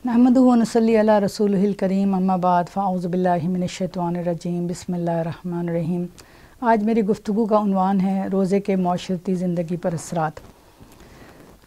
नहमदुहु व नसल्ली अला रसूलिहिल करीम अम्मा बाद फ़अऊज़ु बिल्लाहि मिनश्शैतानिर रजीम बिस्मिल्लाहिर रहमानिर रहीम। आज मेरी गुफ्तगू का उन्वान है रोज़े के माशरती ज़िंदगी पर असरात।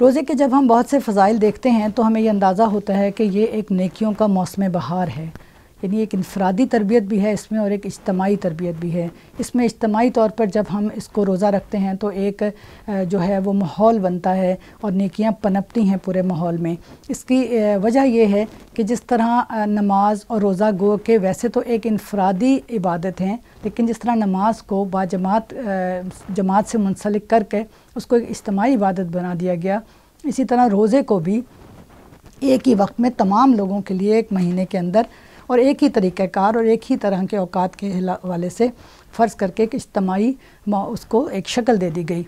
रोज़े के जब हम बहुत से फ़ज़ाइल देखते हैं तो हमें ये अंदाज़ा होता है कि ये एक नेकियों का मौसम बहार है, यानी एक इनफ़रादी तरबियत भी है इसमें और एक इज्तमाई तरबियत भी है। इसमें इज्तमाई तौर पर जब हम इसको रोज़ा रखते हैं तो एक जो है वो माहौल बनता है और नेकियां पनपती हैं पूरे माहौल में। इसकी वजह यह है कि जिस तरह नमाज और रोज़ा गो के वैसे तो एक इनफ़रादी इबादत हैं, लेकिन जिस तरह नमाज को जमात से मुंसलिक करके उसको एक इज्तमाई इबादत बना दिया गया, इसी तरह रोज़े को भी एक ही वक्त में तमाम लोगों के लिए एक महीने के अंदर और एक ही तरीक़ाकार और एक ही तरह के औकात के हवाले से फ़र्ज़ करके एक इज्तमाई उसको एक शक्ल दे दी गई।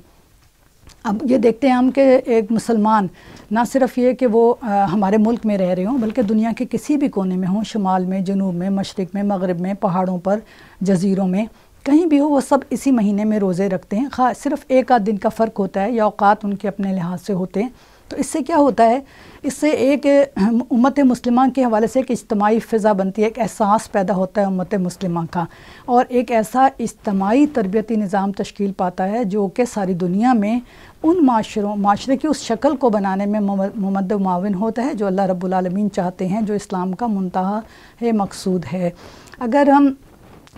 अब ये देखते हैं हम कि एक मुसलमान ना सिर्फ़ ये कि वो हमारे मुल्क में रह रहे हों, बल्कि दुनिया के किसी भी कोने में हों, शुमाल में, जनूब में, मशरिक़ में, मग़रिब में, पहाड़ों पर, जज़ीरों में, कहीं भी हो, वो सब इसी महीने में रोज़े रखते हैं। सिर्फ़ एक आध दिन का फ़र्क होता है या औकात उनके अपने लिहाज से होते हैं। तो इससे क्या होता है, इससे एक उम्मत मुस्लिमा के हवाले से एक इज्तमाई फ़िज़ा बनती है, एक एहसास पैदा होता है उम्मत मुस्लिमा का, और एक ऐसा इज्तमाई तरबियती निज़ाम तश्कील पाता है जो कि सारी दुनिया में उन माशरे की उस शक्ल को बनाने में मुमद्द मुआविन होता है जो अल्लाह रब्बुल आलमीन चाहते हैं, जो इस्लाम का मुंतहा है, मकसूद है। अगर हम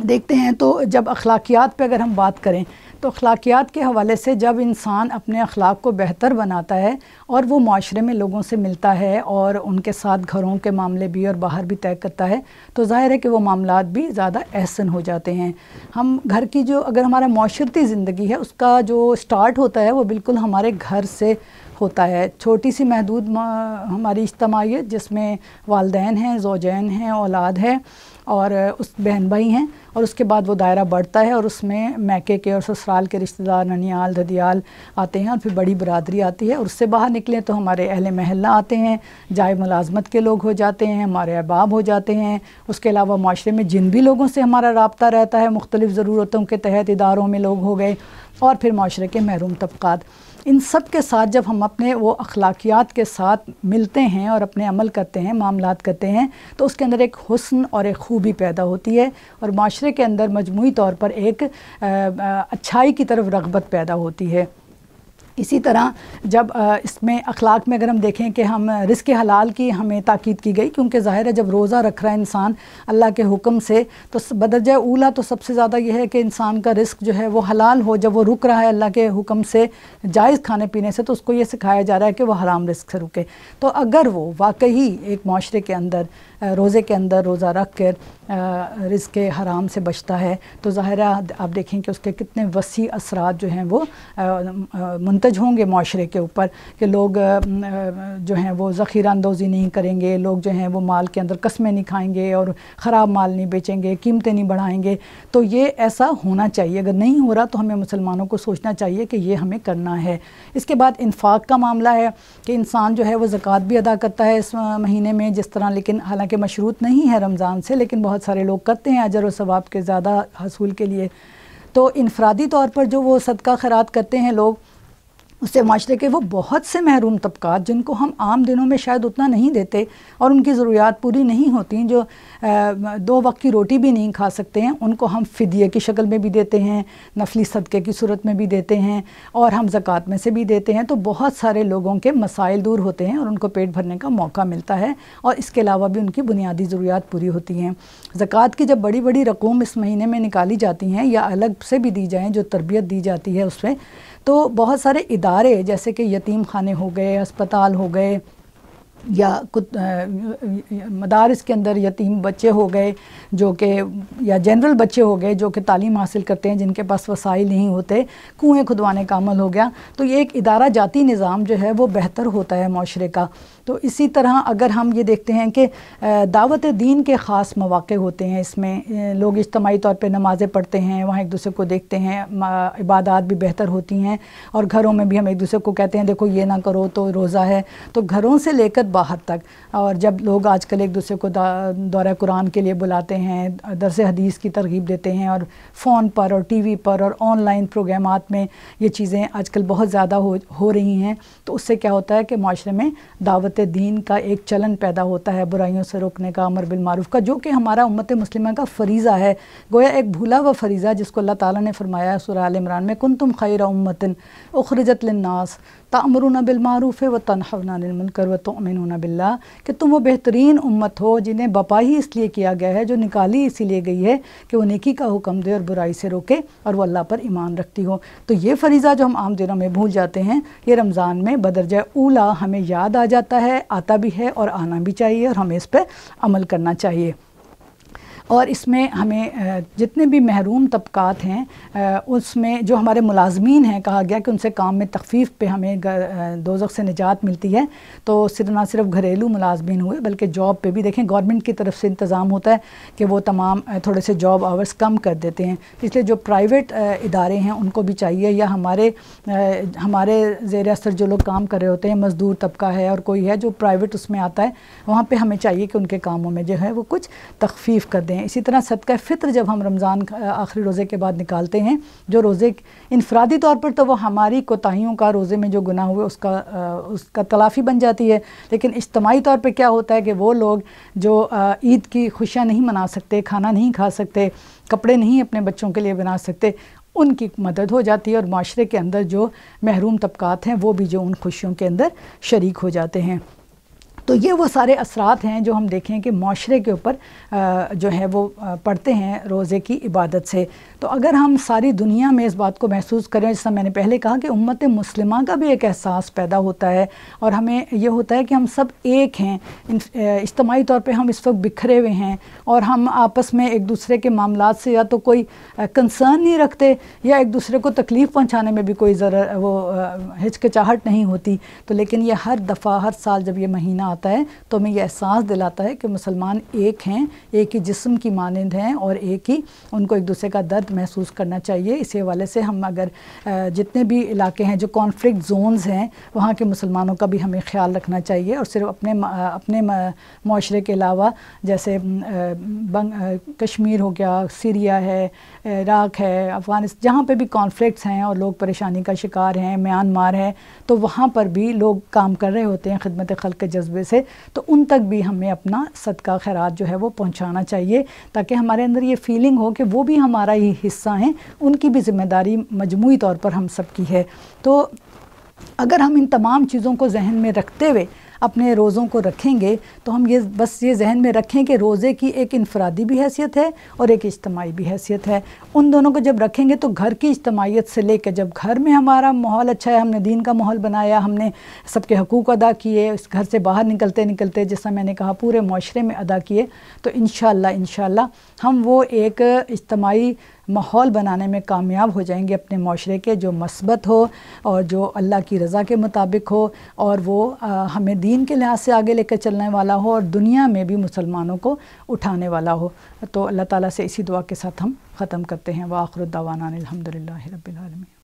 देखते हैं तो जब अखलाकियात पे अगर हम बात करें तो अखलाकियात के हवाले से जब इंसान अपने अखलाक को बेहतर बनाता है और वो माशरे में लोगों से मिलता है और उनके साथ घरों के मामले भी और बाहर भी तय करता है, तो ज़ाहिर है कि वो मामलात भी ज़्यादा एहसन हो जाते हैं। हम घर की जो अगर हमारा माशरती ज़िंदगी है उसका जो स्टार्ट होता है वो बिल्कुल हमारे घर से होता है। छोटी सी महदूद हमारी इज्तमाइयत जिसमें वालिदैन हैं, ज़ौजैन हैं, औलाद है और उस बहन भाई हैं, और उसके बाद वो दायरा बढ़ता है और उसमें मैके के और ससुराल के रिश्तेदार, ननियाल, ददियाल आते हैं और फिर बड़ी बरादरी आती है, और उससे बाहर निकलें तो हमारे अहले महल्ला आते हैं, जाए मुलाजमत के लोग हो जाते हैं, हमारे अहबाब हो जाते हैं। उसके अलावा माशरे में जिन भी लोगों से हमारा राब्ता रहता है मुख्तलिफ़ ज़रूरतों के तहत इदारों में लोग हो गए, और फिर माशरे के महरूम तबक़ात, इन सब के साथ जब हम अपने वो अखलाकियात के साथ मिलते हैं और अपने अमल करते हैं, मामलात करते हैं, तो उसके अंदर एक हुस्न और एक खूबी पैदा होती है और माशरे के अंदर मजमूई तौर पर एक अच्छाई की तरफ रग़बत पैदा होती है। इसी तरह जब इसमें अखलाक में अगर हम देखें कि हम रिज़्क़ हलाल की हमें ताकीद की गई, क्योंकि ज़ाहिर है जब रोज़ा रख रहा है इंसान अल्लाह के हुक्म से, तो बदरजा ऊला तो सबसे ज़्यादा यह है कि इंसान का रिज़्क़ जो है वो हलाल हो। जब वो रुक रहा है अल्लाह के हुक्म से जायज़ खाने पीने से, तो उसको ये सिखाया जा रहा है कि वह हराम रिज़्क़ से रुके। तो अगर वो वाकई एक माशरे के अंदर रोज़े के अंदर रोज़ा रख कर रिज़्क़ हराम से बचता है, तो ज़ाहिर है आप देखें कि उसके कितने वसी असरात जो हैं वो मुंतज होंगे माशरे के ऊपर, कि लोग जो हैं वो ज़ख़ीरा अंदोज़ी नहीं करेंगे, लोग जो हैं वो माल के अंदर कस्में नहीं खाएंगे और ख़राब माल नहीं बेचेंगे, कीमतें नहीं बढ़ाएंगे। तो ये ऐसा होना चाहिए। अगर नहीं हो रहा तो हमें मुसलमानों को सोचना चाहिए कि ये हमें करना है। इसके बाद इन्फ़ाक़ का मामला है कि इंसान जो है वो ज़कात भी अदा करता है इस महीने में, जिस तरह, लेकिन हालांकि मशरूत नहीं है रमज़ान से, लेकिन बहुत सारे लोग करते हैं अजर और सवाब के ज़्यादा हसूल के लिए। तो इनफरादी तौर पर जो वो सदका खैरात करते हैं लोग, उससे माशरे के वो बहुत से महरूम तबक़ात जिनको हम आम दिनों में शायद उतना नहीं देते और उनकी ज़रूरियात पूरी नहीं होती, जो 2 वक्त की रोटी भी नहीं खा सकते हैं, उनको हम फ़िदिये की शक्ल में भी देते हैं, नफली सदक़े की सूरत में भी देते हैं, और हम ज़कात में से भी देते हैं। तो बहुत सारे लोगों के मसाइल दूर होते हैं और उनको पेट भरने का मौका मिलता है, और इसके अलावा भी उनकी बुनियादी ज़रूरियात पूरी होती हैं। ज़कात की जब बड़ी बड़ी रकूम इस महीने में निकाली जाती हैं या अलग से भी दी जाएँ, जो तरबियत दी जाती है उसमें, तो बहुत सारे इदारे जैसे कि यतीम खाने हो गए, अस्पताल हो गए, या कुछ मदारिस के अंदर यतीम बच्चे हो गए जो कि, या जनरल बच्चे हो गए जो कि तालीम हासिल करते हैं, जिनके पास वसाइल नहीं होते, कुएँ खुदवाने का अमल हो गया, तो ये एक इदारा जाती निज़ाम जो है वो बेहतर होता है माशरे का। तो इसी तरह अगर हम ये देखते हैं कि दावत दीन के ख़ास मौक़े होते हैं, इसमें लोग इज्तमाई तौर पे नमाज़ें पढ़ते हैं, वहाँ एक दूसरे को देखते हैं, इबादत भी बेहतर होती हैं, और घरों में भी हम एक दूसरे को कहते हैं देखो ये ना करो तो रोज़ा है। तो घरों से लेकर باہر تک. اور جب لوگ آج کل ایک دوسرے کو دورہ قرآن کے لیے بلاتے ہیں, درس حدیث کی ترغیب دیتے ہیں, اور فون پر اور ٹی وی پر اور آن لائن پروگرامات میں یہ چیزیں آج کل بہت زیادہ ہو رہی ہیں, تو اس سے کیا ہوتا ہے کہ معاشرے میں دعوت دین کا ایک چلن پیدا ہوتا ہے, برائیوں سے روکنے کا, امر بالمعروف کا, جو کہ ہمارا امت مسلمہ کا فریضہ ہے, گویا ایک بھولا ہوا فریضہ جس کو اللہ تعالیٰ نے فرمایا سورہ آل عمران میں, کنتم خیر امۃ اخرجت للناس تأمرون بالمعروف وتنہون عن المنکر وتؤمنون باللہ, کہ تم وہ بہترین امت ہو جنہیں بپا ہی اس لیے کیا گیا ہے, جو نکالی اسی لیے گئی ہے کہ وہ نیکی کا حکم دے اور برائی سے روکے, اور وہ اللہ پر ایمان رکھتی ہو. تو یہ فریضہ جو ہم عام دنوں میں بھول جاتے ہیں, یہ رمضان میں بدرجہ اولا ہمیں یاد آ جاتا ہے, آتا بھی ہے اور آنا بھی چاہیے, اور ہمیں اس پہ عمل کرنا چاہیے. اور اس میں ہمیں جتنے بھی محروم طبقات ہیں اس میں جو ہمارے ملازمین ہیں, کہا گیا کہ ان سے کام میں تخفیف پہ ہمیں دوزخ سے نجات ملتی ہے. تو نہ صرف گھریلو ملازمین ہوئے بلکہ جاب پہ بھی دیکھیں گورنمنٹ کی طرف سے انتظام ہوتا ہے کہ وہ تمام تھوڑے سے جاب آورز کم کر دیتے ہیں, اس لیے جو پرائیویٹ ادارے ہیں ان کو بھی چاہیے, یا ہمارے زیر اثر جو لوگ کام کر رہے ہوتے ہیں, مزدور طبقہ ہے اور کوئی ہے جو پرائیویٹ اس میں آتا ہے, وہاں پہ ہمیں چاہیے کہ ان کے کاموں میں جو ہے وہ کچھ تخفیف کر دیں. اسی طرح صدقہ فطر جب ہم رمضان آخری روزے کے بعد نکالتے ہیں, جو روزے انفرادی طور پر تو وہ ہماری کوتاہیوں کا, روزے میں جو گناہ ہوئے اس کا تلافی بن جاتی ہے, لیکن اجتماعی طور پہ کیا ہوتا ہے کہ وہ لوگ جو عید کی خوشیاں نہیں منا سکتے, کھانا نہیں کھا سکتے, کپڑے نہیں اپنے بچوں کے لیے بنا سکتے, ان کی مدد ہو جاتی ہے, اور معاشرے کے اندر جو محروم طبقات ہیں وہ بھی جو ان خوشیوں کے اندر شریک ہو جاتے ہیں. تو یہ وہ سارے اثرات ہیں جو ہم دیکھیں کہ معاشرے کے اوپر جو ہے وہ پڑتے ہیں روزے کی عبادت سے. تو اگر ہم ساری دنیا میں اس بات کو محسوس کریں, جیسا میں نے پہلے کہا کہ امت مسلمہ کا بھی ایک احساس پیدا ہوتا ہے, اور ہمیں یہ ہوتا ہے کہ ہم سب ایک ہیں, اجتماعی طور پہ ہم اس وقت بکھرے ہوئے ہیں, اور ہم آپس میں ایک دوسرے کے معاملات سے یا تو کوئی کنسرن نہیں رکھتے, یا ایک دوسرے کو تکلیف پہنچانے میں بھی کوئی ہچکچاہٹ نہیں ہوتی. تو لیکن یہ ہر دفعہ ہر سال جب یہ مہینہ آتا ہے تو ہمیں یہ احساس دلاتا ہے کہ مسلمان ایک ہیں, ایک ہی جسم کی مانند ہیں, اور ایک ہی ان کو ایک دوسرے کا درد محسوس کرنا چاہیے. اسی حوالے سے ہم اگر جتنے بھی علاقے ہیں جو کانفلکٹ زونز ہیں وہاں کے مسلمانوں کا بھی ہمیں خیال رکھنا چاہیے, اور صرف اپنے معاشرے کے علاوہ جیسے کشمیر ہو گیا, سیریا ہے, عراق ہے, افغانستان, جہاں پہ بھی کانفلکٹس ہیں اور لوگ پریشانی کا شکار ہیں, میانمار ہے, تو وہاں پر بھی لوگ کام کر رہے ہوتے ہیں خدمت خلق کے جذبے سے, تو ان تک بھی ہمیں اپنا صدقہ خیرات جو ہے وہ پہنچانا چاہیے, تاکہ ہمارے اندر یہ فیلنگ ہو کہ وہ بھی ہمارا ہی حصہ ہیں, ان کی بھی ذمہ داری مجموعی طور پر ہم سب کی ہے. تو اگر ہم ان تمام چیزوں کو ذہن میں رکھتے ہوئے اپنے روزوں کو رکھیں گے, تو ہم یہ ذہن میں رکھیں کہ روزے کی ایک انفرادی بھی حیثیت ہے اور ایک اجتماعی بھی حیثیت ہے. ان دونوں کو جب رکھیں گے تو گھر کی اجتماعیت سے لے کے, جب گھر میں ہمارا ماحول اچھا ہے, ہم نے دین کا ماحول بنایا, ہم نے سب کے حقوق ادا کیے, اس گھر سے باہر نکلتے جیسا میں نے کہا پورے معاشرے میں ادا کیے, تو انشاءاللہ ہم وہ ایک اجتماعی ماحول بنانے میں کامیاب ہو جائیں گے اپنے معاشرے کے, جو مثبت ہو اور جو اللہ کی رضا کے مطابق ہو, اور وہ ہمیں دین کے لحاظ سے آگے لے کر چلنے والا ہو, اور دنیا میں بھی مسلمانوں کو اٹھانے والا ہو. تو اللہ تعالیٰ سے اسی دعا کے ساتھ ہم ختم کرتے ہیں. وآخر دعوانا الحمدللہ رب العالمین.